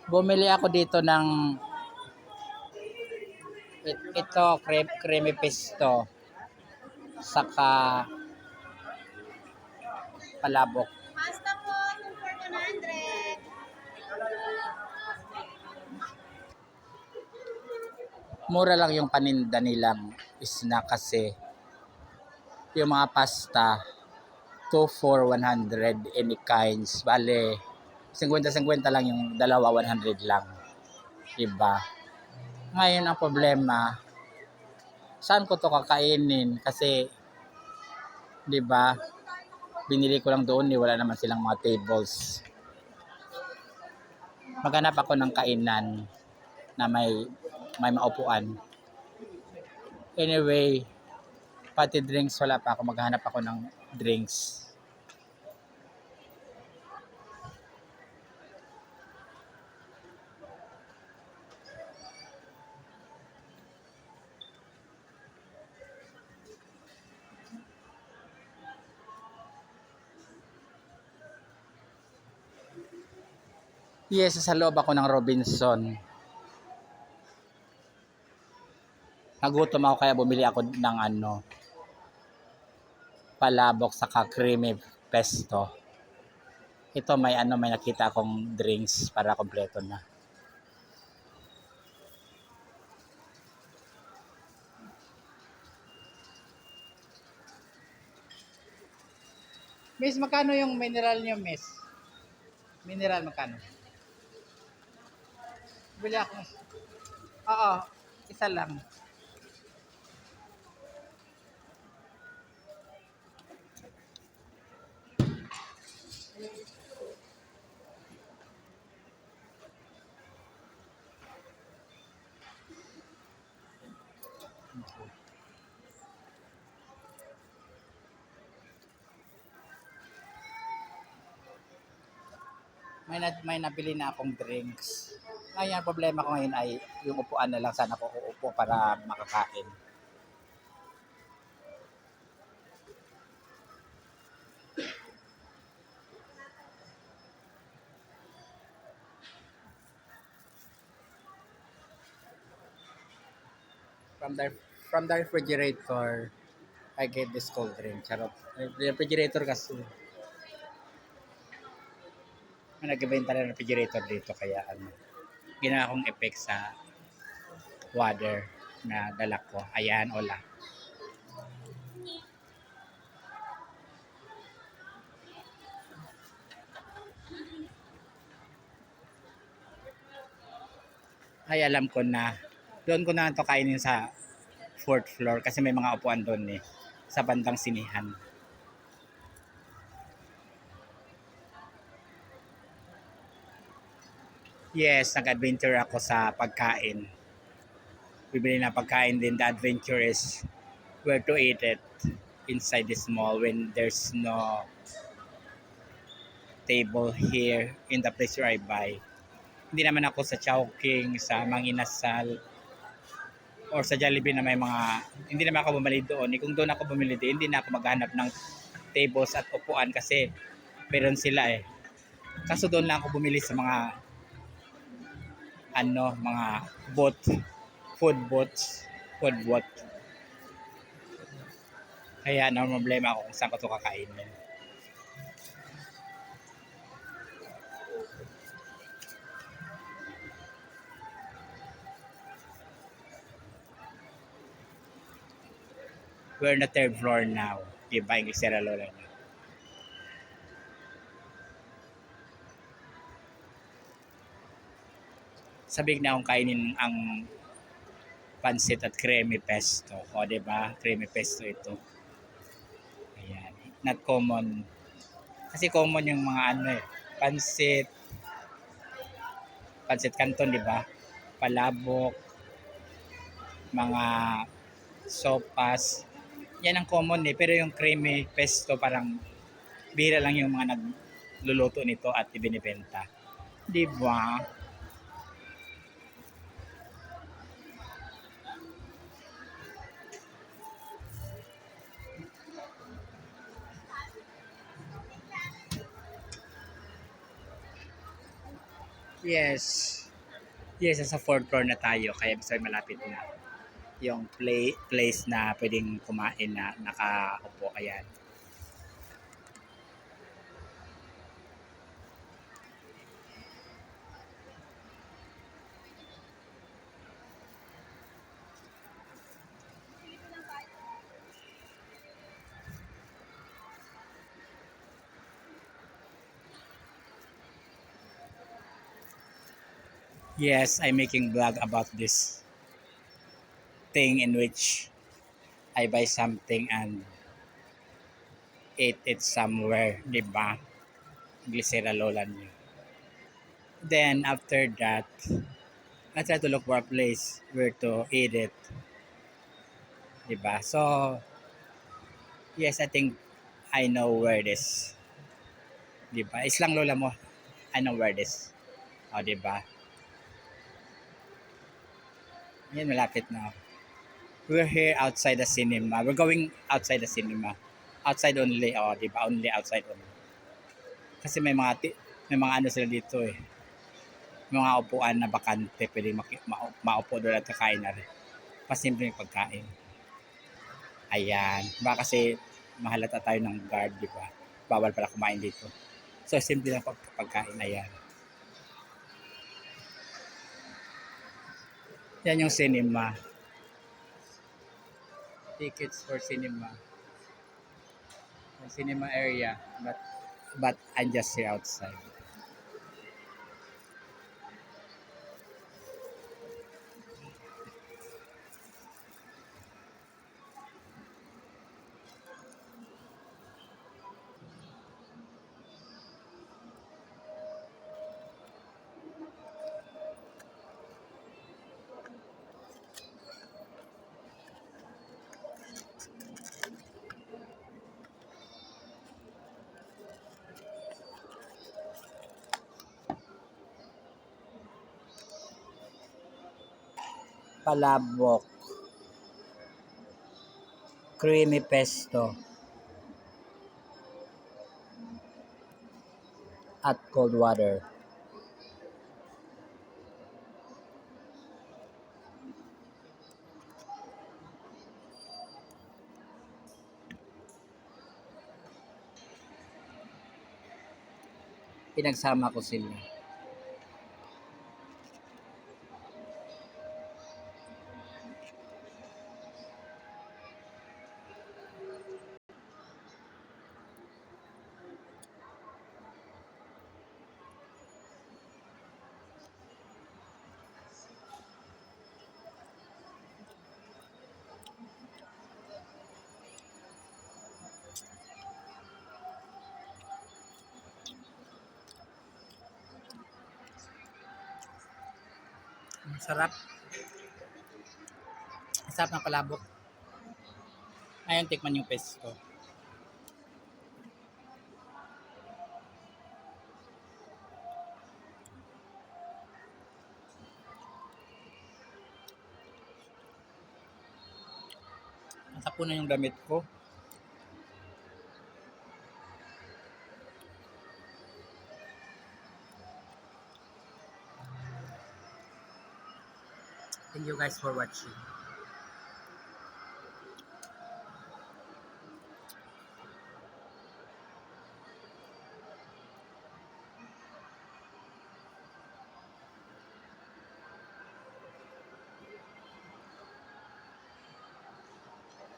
Bumili ako dito ng ito creamy pesto saka palabok. Pasta po, 2 for 100. Mura lang yung paninda nilang snack kasi yung mga pasta 2 for 100 any kinds. Bale, 50-50 lang yung dalawa 100 lang. Diba? Ngayon ang problema, saan ko to kakainin? Kasi, diba, binili ko lang doon, wala naman silang mga tables. Maghanap ako ng kainan na may maupuan. Anyway, pati drinks wala pa ako. Maghanap ako ng drinks. Yes, sa loob ako ng Robinson. Nagutom ako kaya bumili ako ng palabok saka creamy pesto. Ito may nakita akong drinks para kompleto na. Miss, magkano yung mineral niyo, miss? Mineral magkano? Bili ako. Oo, isa lang. May nabili na akong drinks. Ngayon, problema ko ngayon ay yung upuan na lang sana ako uupo para makakain. From the from the refrigerator, I get this cold drink. Charot. The refrigerator kasi. May nagbebenta na ng refrigerator dito kaya ginawa akong effect sa water na dala ko. Ayan, hola. Ay, alam ko na. Doon ko na ito kainin sa 4th floor kasi may mga upuan doon sa bandang sinihan. Yes, nag-adventure ako sa pagkain. Bibili na pagkain din. The adventure is where to eat it inside this mall when there's no table here in the place where I buy. Hindi naman ako sa Chowking, sa Mang Inasal, or sa Jollibee na may mga, hindi naman ako bumili doon. Kung doon ako bumili doon, hindi na ako maghanap ng tables at upuan kasi meron sila Kaso doon lang ako bumili sa mga mga food booth. Kaya problema ako kung saan ko ito kakainin. We're on the 3rd floor now. Diba, English Sierra Lola na. Sabik na akong kainin ang pansit at creamy pesto. O, diba? Creamy pesto ito. Ayan. Not common. Kasi common yung mga pansit canton, diba? Palabok, mga sopas. Yan ang common pero yung creamy pesto parang bihira lang yung mga nagluluto nito at ibinibenta. Di ba? Yes. Yes, nasa fourth floor na tayo. Kaya ibig malapit na. Yung place na pwedeng kumain na nakaupo. Ayan. Yes, I'm making vlog about this thing in which I buy something and eat it somewhere, di ba? Glycera lola niyo. Then after that, I try to look for a place where to eat it, di ba? So, yes, I think I know where it is, di ba? Islang lola mo, I know where it is. O, di ba? Yan, malapit na. We're here outside the cinema. We're going outside the cinema. Outside only, o, di ba? Only outside only. Kasi may mga ano sila dito eh. May mga upuan na bakante, pwede maupo doon at kakain na rin. Pasimpleng pagkain. Ayan. Baka kasi mahalata tayo ng guard, di ba? Bawal pala kumain dito. So, simple lang pagkain. Ayan. Yan yung cinema. Tickets for cinema. Yung cinema area. But I'm just here outside. Palabok. Creamy pesto. At cold water. Pinagsama ko sila. Sarap. Sarap ng palabok. Ayun, tikman yung pesto. Natapunan yung damit ko. Thank you guys for watching.